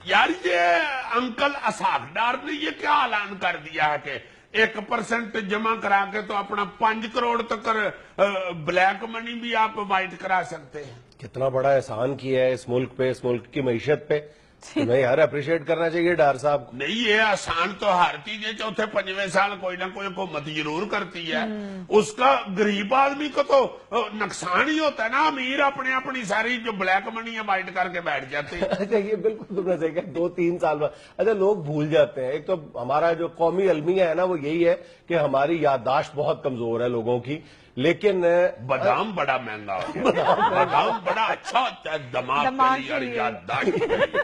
یار یہ انکل اسحاق ڈار نے یہ کیا اعلان کر دیا ہے کہ 1% جمع کرا کے تو اپنا 5 کروڑ تک بلیک منی بھی آپ وائٹ کرا سکتے ہیں. کتنا بڑا احسان کیا ہے اس ملک پہ، اس ملک کی معیشت پہ. تمہیں یار اپریشیٹ کرنا چاہیے ڈار صاحب کو. نہیں، یہ آسان تو ہر چیز ہے. چوتھے پنجویں سال کوئی نہ کوئی حکومت ضرور کرتی ہے. اس کا غریب آدمی کو تو نقصان ہی ہوتا ہے نا. امیر اپنی ساری جو بلیک منی ہے وائٹ کر کے بیٹھ جاتے ہیں. اچھا یہ بالکل تم نے صحیح کہا، 2-3 سال بعد. اچھا لوگ بھول جاتے ہیں. ایک تو ہمارا جو قومی المیہ ہے نا وہ یہی ہے کہ ہماری یادداشت بہت کمزور ہے لوگوں کی. لیکن بادام بڑا مہنگا ہو گیا. بادام بڑا اچھا ہوتا ہے دماغ کے لیے اور یادداشت کے لیے.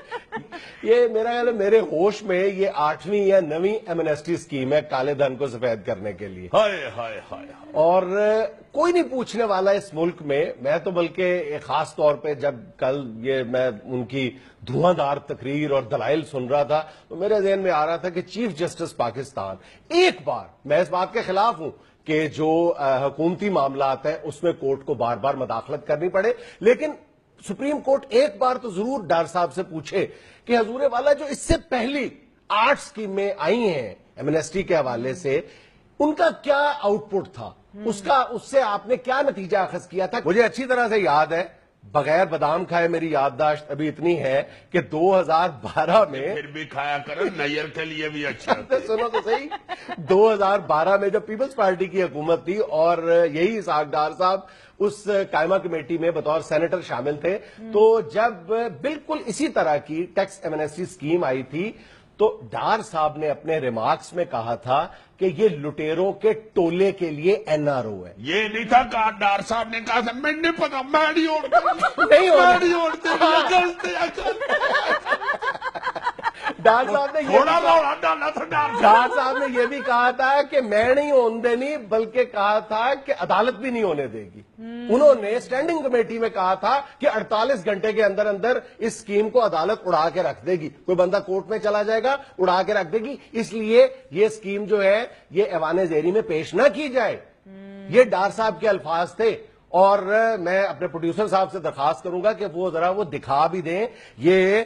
یہ میرا خیال ہے میرے ہوش میں یہ 8ویں یا 9ویں ایمنسٹی اسکیم ہے کالے دھن کو سفید کرنے کے لیے. ہائے ہائے ہائے. اور کوئی نہیں پوچھنے والا اس ملک میں تو بلکہ خاص طور پہ جب کل یہ میں ان کی دھواں دھار تقریر اور دلائل سن رہا تھا تو میرے ذہن میں آ رہا تھا کہ چیف جسٹس پاکستان ایک بار، میں اس بات کے خلاف ہوں کہ جو حکومتی معاملات ہیں اس میں کورٹ کو بار بار مداخلت کرنی پڑے، لیکن سپریم کورٹ ایک بار تو ضرور ڈار صاحب سے پوچھے کہ حضور والا جو اس سے پہلی 8 اسکیمیں آئی ہیں ایمنسٹی کے حوالے سے ان کا کیا آؤٹ پٹ تھا، اس سے آپ نے کیا نتیجہ اخذ کیا تھا. مجھے اچھی طرح سے یاد ہے، بغیر بادام کھائے میری یادداشت ابھی اتنی ہے کہ 2012 میں پھر بھی کھایا کرو، نیئر کے لیے بھی اچھا. سنو تو صحیح، 2012 میں جب پیپلز پارٹی کی حکومت تھی اور یہی اسحاق ڈار صاحب اس قائمہ کمیٹی میں بطور سینیٹر شامل تھے، تو جب بالکل اسی طرح کی ٹیکس ایمنسٹی اسکیم آئی تھی تو ڈار صاحب نے اپنے ریمارکس میں کہا تھا کہ یہ لٹیروں کے ٹولے کے لیے NRO ہے. یہ نہیں تھا کہا ڈار صاحب نے کہا تھا میں نے پتا میں نہیں اوڑتے ڈار صاحب نے تھوڑا لوڑا ڈالا تھا. ڈار صاحب نے یہ بھی کہا تھا کہ میں نہیں ہونے دینی، بلکہ کہا تھا کہ عدالت بھی نہیں ہونے دے گی. انہوں نے اسٹینڈنگ کمیٹی میں کہا تھا کہ 48 گھنٹے کے اندر اندر اس اسکیم کو عدالت اڑا کے رکھ دے گی. کوئی بندہ کورٹ میں چلا جائے گا اڑا کے رکھ دے گی، اس لیے یہ اسکیم جو ہے یہ ایوان زیری میں پیش نہ کی جائے. یہ ڈار صاحب کے الفاظ تھے. اور میں اپنے پروڈیوسر صاحب سے درخواست کروں گا کہ وہ ذرا وہ دکھا بھی دیں. یہ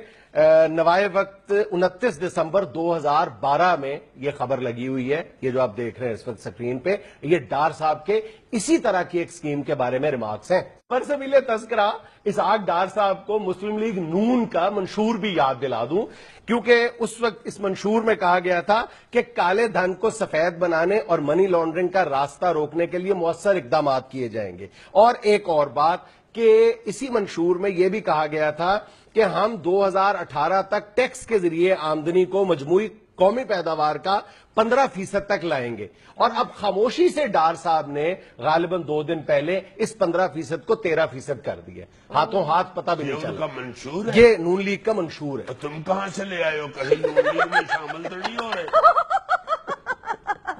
نوائے وقت 29 دسمبر 2012 میں یہ خبر لگی ہوئی ہے، یہ جو آپ دیکھ رہے ہیں اس وقت سکرین پہ، یہ ڈار صاحب کے اسی طرح کی ایک اسکیم کے بارے میں ریمارکس ہیں. برسبیل تذکرہ اسحاق ڈار صاحب کو مسلم لیگ نون کا منشور بھی یاد دلا دوں، کیونکہ اس وقت اس منشور میں کہا گیا تھا کہ کالے دھن کو سفید بنانے اور منی لانڈرنگ کا راستہ روکنے کے لیے مؤثر اقدامات کیے جائیں گے. اور ایک اور بات کہ اسی منشور میں یہ بھی کہا گیا تھا کہ ہم 2018 تک ٹیکس کے ذریعے آمدنی کو مجموعی قومی پیداوار کا 15% تک لائیں گے. اور اب خاموشی سے ڈار صاحب نے غالباً 2 دن پہلے اس 15% کو 13% کر دیا. ہاتھوں ہاتھ پتہ بھی نہیں چلا. منشور ہے یہ نون لیگ کا منشور ہے. تم کہاں سے لے آئے ہو؟ کہیں نون لیگ میں شامل تو نہیں ہو رہے؟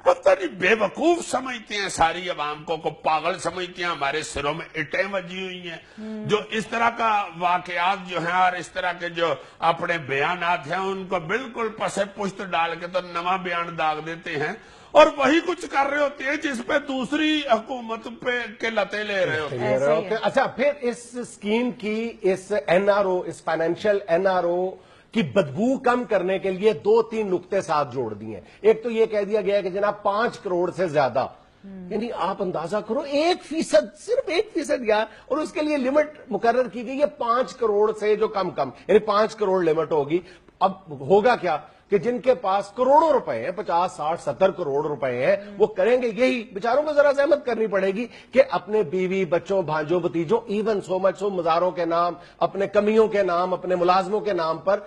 پتہ نہیں بے وقوف سمجھتے ہیں ساری عوام کو پاگل سمجھتے ہیں. ہمارے سروں میں اٹیں وجی ہوئی ہیں جو اس طرح کا واقعات جو ہیں اور اس طرح کے جو اپنے بیانات ہیں ان کو بالکل پسے پشت ڈال کے تو نواں بیان داغ دیتے ہیں اور وہی کچھ کر رہے ہوتے ہیں جس پہ دوسری حکومت پہ کے لتے لے رہے ہوتے ہیں. اچھا پھر اس اسکیم کی اس NRO، اس فائنینشیل NRO کی بدبو کم کرنے کے لیے 2-3 نقطے ساتھ جوڑ دیے ہیں. ایک تو یہ کہہ دیا گیا کہ جناب 5 کروڑ سے زیادہ، یعنی آپ اندازہ کرو 1%، صرف 1% یار، اور اس کے لیے لمٹ مقرر کی گئی ہے 5 کروڑ سے جو کم یعنی 5 کروڑ لمٹ ہوگی. اب ہوگا کیا کہ جن کے پاس کروڑوں روپے ہیں، 50 60 70 کروڑ روپے ہیں، وہ کریں گے یہی. بیچاروں کو ذرا زحمت کرنی پڑے گی کہ اپنے بیوی بچوں بھانجوں بتیجوں، ایون سو مچ سو مزاروں کے نام، اپنے کمیوں کے نام، اپنے ملازموں کے نام پر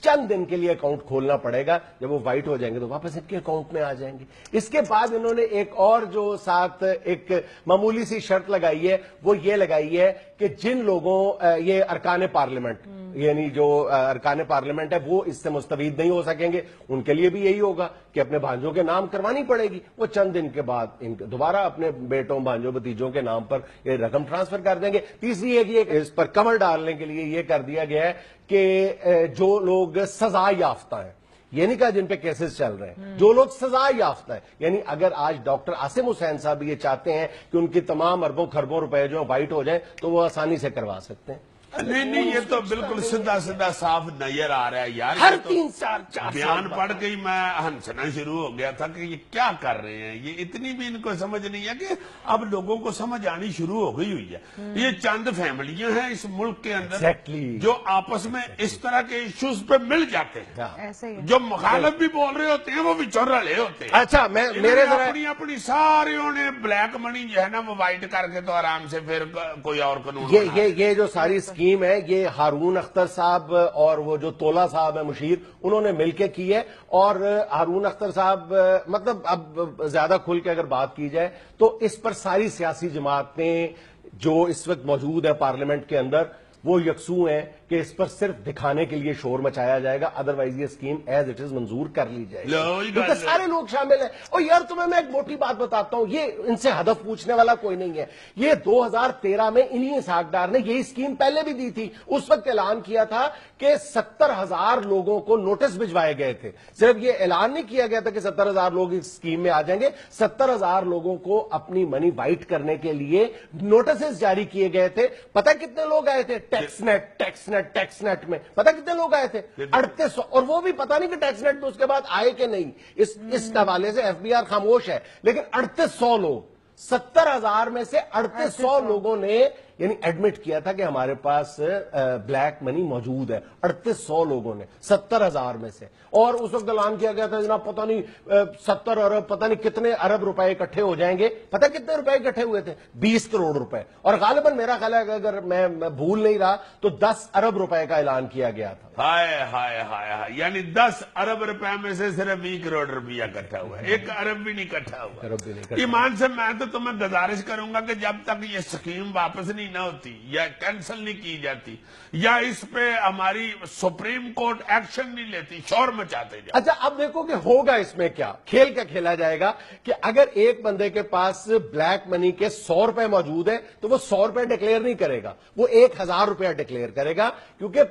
چند دن کے لیے اکاؤنٹ کھولنا پڑے گا. جب وہ وائٹ ہو جائیں گے تو واپس ان کے اکاؤنٹ میں آ جائیں گے. اس کے بعد انہوں نے ایک اور جو ساتھ ایک معمولی سی شرط لگائی ہے، وہ یہ لگائی ہے کہ جن لوگوں یہ ارکان پارلیمنٹ، یعنی جو ارکان پارلیمنٹ ہے وہ اس سے مستفید نہیں ہو سکیں گے، ان کے لیے بھی یہی ہوگا کہ اپنے بھانجوں کے نام کروانی پڑے گی. وہ چند دن کے بعد دوبارہ اپنے بیٹوں بھانجوں بتیجوں کے نام پر یہ رقم ٹرانسفر کر دیں گے. تیسری ایک یہ اس پر کمر ڈالنے کے لیے یہ کر دیا گیا ہے کہ جو لوگ سزا یافتہ ہیں، یہ نہیں کہا جن پہ کیسز چل رہے ہیں، جو لوگ سزا یافتہ ہیں، یعنی اگر آج ڈاکٹر عاصم حسین صاحب یہ چاہتے ہیں کہ ان کی تمام اربوں خربوں روپے جو وائٹ ہو جائیں تو وہ آسانی سے کروا سکتے ہیں. نہیں یہ تو بالکل سیدھا سیدھا صاف نظر آ رہا ہے یار. ہر یہ تو 3-4 بیان پڑھ کے ہی میں ہنسنا شروع ہو گیا تھا کہ یہ کیا کر رہے ہیں. یہ اتنی بھی ان کو سمجھ نہیں ہے کہ اب لوگوں کو سمجھ آنی شروع ہو گئی ہوئی ہے. یہ چند فیملیاں ہیں اس ملک کے اندر Exactly. جو آپس میں اس طرح کے ایشوز پہ مل جاتے ہیں. ایسے ہی جو مخالف بھی بول رہے ہوتے ہیں وہ بھی چور رہے ہوتے ہیں. اچھا میرے ذرا اپنی ساریوں نے بلیک منی جو ہے نا وہ وائٹ کر کے تو آرام سے پھر کوئی اور قانون یہ جو ساری اسکیم ہے یہ ہارون اختر صاحب اور وہ جو تولا صاحب ہے مشیر انہوں نے مل کے کی ہے. اور ہارون اختر صاحب مطلب اب زیادہ کھل کے اگر بات کی جائے تو اس پر ساری سیاسی جماعتیں جو اس وقت موجود ہیں پارلیمنٹ کے اندر وہ یکسو ہیں کہ اس پر صرف دکھانے کے لیے شور مچایا جائے گا, ادروائز یہ اسکیم ایز اٹ از منظور کر لی جائے گی کیونکہ سارے لوگ شامل ہیں. اور یار تمہیں میں ایک موٹی بات بتاتا ہوں, یہ ان سے ہدف پوچھنے والا کوئی نہیں ہے. یہ 2013 میں انہی اسحاق ڈار نے یہی اسکیم پہلے بھی دی تھی. اس وقت اعلان کیا تھا کہ 70,000 لوگوں کو نوٹس بھجوائے گئے تھے. صرف یہ اعلان نہیں کیا گیا تھا کہ 70,000 لوگ اس اسکیم میں آ جائیں گے, 70,000 لوگوں کو اپنی منی وائٹ کرنے کے لیے نوٹسز جاری کیے گئے تھے. پتہ کتنے لوگ آئے تھے ٹیکس نیٹ میں؟ پتہ کتنے لوگ آئے تھے؟ 3800. اور وہ بھی پتہ نہیں کہ ٹیکس نیٹ میں اس کے بعد آئے کہ نہیں. اس حوالے سے ایف بی آر خاموش ہے, لیکن 3800 لوگ 70,000 میں سے 3800 لوگوں نے یعنی ایڈمٹ کیا تھا کہ ہمارے پاس بلیک منی موجود ہے. 3800 لوگوں نے 70,000 میں سے. اور اس وقت اعلان کیا گیا تھا جناب پتہ نہیں 70 ارب پتہ نہیں کتنے ارب روپے اکٹھے ہو جائیں گے. پتہ کتنے روپے اکٹھے ہوئے تھے؟ 20 کروڑ روپے. اور غالباً میرا خیال ہے کہ اگر میں بھول نہیں رہا تو 10 ارب روپے کا اعلان کیا گیا تھا. ہائے ہائے ہائے ہائے, یعنی 10 ارب روپے میں سے صرف 20 کروڑ روپیہ اکٹھا ہوا ہے, 1 ارب بھی نہیں اکٹھا ہوا. ایمان سے میں تو تمہیں گزارش کروں گا کہ جب تک یہ اسکیم واپس نہیں نہ ہوتی یا کینسل نہیں کی جاتی یا اس پہ ہماری سپریم کورٹ ایکشن نہیں لیتی, شور مچاتے جائیں. اچھا اب دیکھو کہ ہوگا اس میں کیا کھیل کا کھیلا جائے گا کہ اگر ایک بندے کے پاس بلیک منی کے 100 روپے موجود ہیں تو وہ 100 روپے ڈکلیئر نہیں کرے گا, وہ 1,000 روپیہ ڈکلیئر کرے گا. کیونکہ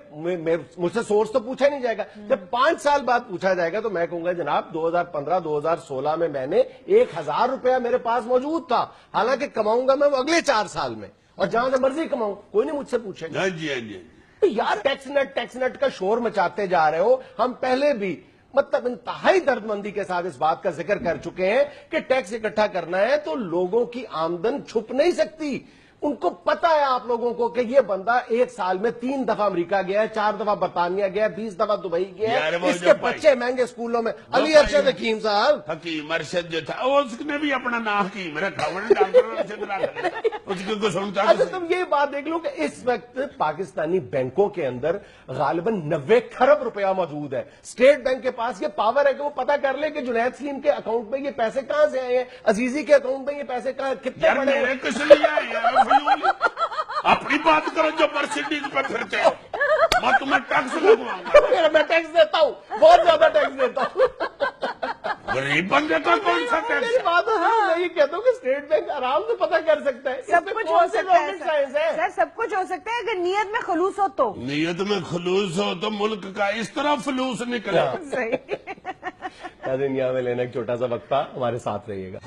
مجھ سے سورس تو پوچھا نہیں جائے گا. جب 5 سال بعد پوچھا جائے گا تو میں کہوں گا جناب 2015-2016 میں میں نے 1,000 روپیہ میرے پاس موجود تھا, حالانکہ کماؤں گا میں وہ اگلے 4 سال میں, اور جہاں سے مرضی کماؤں, کوئی نہیں مجھ سے پوچھے گا. ہاں جی ہاں جی. یار ٹیکس نیٹ کا شور مچاتے جا رہے ہو. ہم پہلے بھی مطلب انتہائی درد مندی کے ساتھ اس بات کا ذکر کر چکے ہیں کہ ٹیکس اکٹھا کرنا ہے تو لوگوں کی آمدن چھپ نہیں سکتی. ان کو پتا ہے آپ لوگوں کو کہ یہ بندہ 1 سال میں 3 دفعہ امریکہ گیا ہے, 4 دفعہ برطانیہ گیا ہے, 20 دفعہ دبئی گیا ہے, اس کے بچے مہنگے اسکولوں میں. علی ارشد حکیم صاحب, حکیم ارشد جو تھا اس نے بھی اپنا نام حکیم رکھا, ڈاکٹر ارشد رکھا, اس کو سنتا. اچھا تم یہ بات دیکھ لو کہ اس وقت پاکستانی بینکوں کے اندر غالباً 90 کھرب روپیہ موجود ہے. اسٹیٹ بینک کے پاس یہ پاور ہے کہ وہ پتا کر لے کہ جنید سلیم کے اکاؤنٹ میں یہ پیسے کہاں سے آئے ہیں, عزیزی کے اکاؤنٹ میں یہ پیسے کہاں کتنے پڑے ہیں. کس لیے اپنی بات کرو جو مرسیڈیز پہ پھرتے ہو, میں تمہیں ٹیکس لگواؤں گا. میں ٹیکس دیتا ہوں, بہت زیادہ ٹیکس دیتا ہوں. غریب بندے کا کون سا ٹیکس؟ میری بات میں یہ کہتا ہوں کہ اسٹیٹ بینک آرام سے پتا کر سکتا ہے. سب کچھ ہو سکتا ہے سر, سب کچھ ہو سکتا ہے اگر نیت میں خلوص ہو تو. نیت میں خلوص ہو تو ملک کا اس طرح فلوس نکلے. صحیح. دنیا میں لینا ایک چھوٹا سا وقفہ, ہمارے ساتھ رہیے گا.